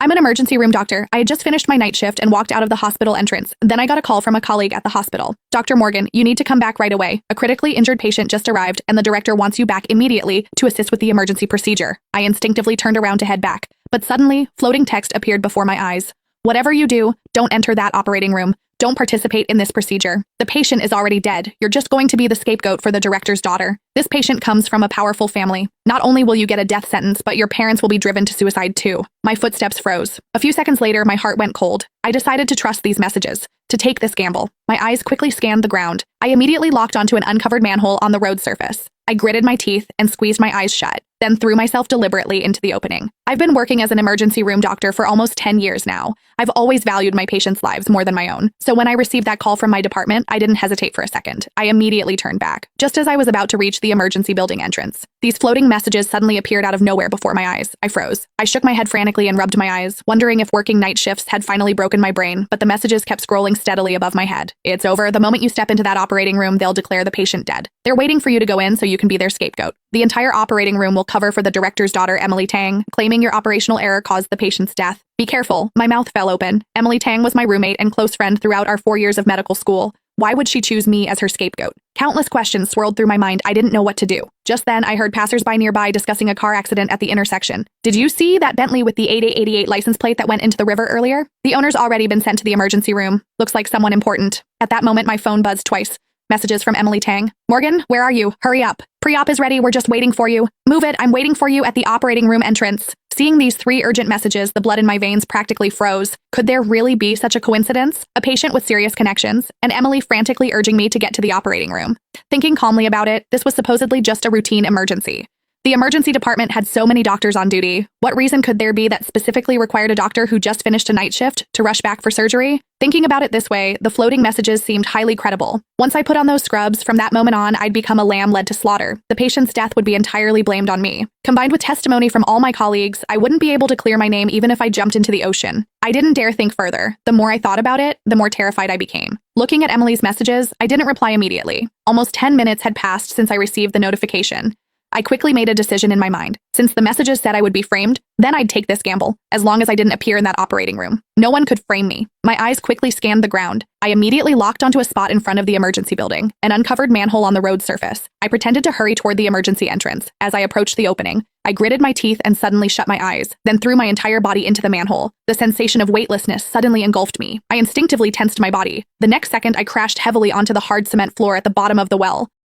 I'm an emergency room doctor. I had just finished my night shift and walked out of the hospital entrance. Then I got a call from a colleague at the hospital. Dr. Morgan, you need to come back right away. A critically injured patient just arrived, and the director wants you back immediately to assist with the emergency procedure. I instinctively turned around to head back, but suddenly, floating text appeared before my eyes. Whatever you do, don't enter that operating room. Don't participate in this procedure. The patient is already dead. You're just going to be the scapegoat for the director's daughter. This patient comes from a powerful family. Not only will you get a death sentence, but your parents will be driven to suicide too. My footsteps froze. A few seconds later, my heart went cold. I decided to trust these messages, to take this gamble. My eyes quickly scanned the ground. I immediately locked onto an uncovered manhole on the road surface. I gritted my teeth and squeezed my eyes shut, then threw myself deliberately into the opening. I've been working as an emergency room doctor for almost 10 years now. I've always valued my patients' lives more than my own. So when I received that call from my department, I didn't hesitate for a second. I immediately turned back, just as I was about to reach the emergency building entrance. These floating messages suddenly appeared out of nowhere before my eyes. I froze. I shook my head frantically and rubbed my eyes, wondering if working night shifts had finally broken my brain, but the messages kept scrolling steadily above my head. It's over. The moment you step into that operating room, they'll declare the patient dead. They're waiting for you to go in so you can be their scapegoat. The entire operating room will cover for the director's daughter, Emily Tang, claiming your operational error caused the patient's death. Be careful. My mouth fell open. Emily Tang was my roommate and close friend throughout our 4 years of medical school. Why would she choose me as her scapegoat? Countless questions swirled through my mind. I didn't know what to do. Just then, I heard passersby nearby discussing a car accident at the intersection. Did you see that Bentley with the 8888 license plate that went into the river earlier? The owner's already been sent to the emergency room. Looks like someone important. At that moment, my phone buzzed twice. Messages from Emily Tang. Morgan, where are you? Hurry up. Pre-op is ready. We're just waiting for you. Move it. I'm waiting for you at the operating room entrance. Seeing these 3 urgent messages, the blood in my veins practically froze. Could there really be such a coincidence? A patient with serious connections, and Emily frantically urging me to get to the operating room. Thinking calmly about it, this was supposedly just a routine emergency. The emergency department had so many doctors on duty. What reason could there be that specifically required a doctor who just finished a night shift to rush back for surgery? Thinking about it this way, the floating messages seemed highly credible. Once I put on those scrubs, from that moment on, I'd become a lamb led to slaughter. The patient's death would be entirely blamed on me. Combined with testimony from all my colleagues, I wouldn't be able to clear my name even if I jumped into the ocean. I didn't dare think further. The more I thought about it, the more terrified I became. Looking at Emily's messages, I didn't reply immediately. Almost 10 minutes had passed since I received the notification. I quickly made a decision in my mind. Since the messages said I would be framed, then I'd take this gamble, as long as I didn't appear in that operating room. No one could frame me. My eyes quickly scanned the ground. I immediately locked onto a spot in front of the emergency building, an uncovered manhole on the road surface. I pretended to hurry toward the emergency entrance. As I approached the opening, I gritted my teeth and suddenly shut my eyes, then threw my entire body into the manhole. The sensation of weightlessness suddenly engulfed me. I instinctively tensed my body. The next second, I crashed heavily onto the hard cement floor at the bottom of the well.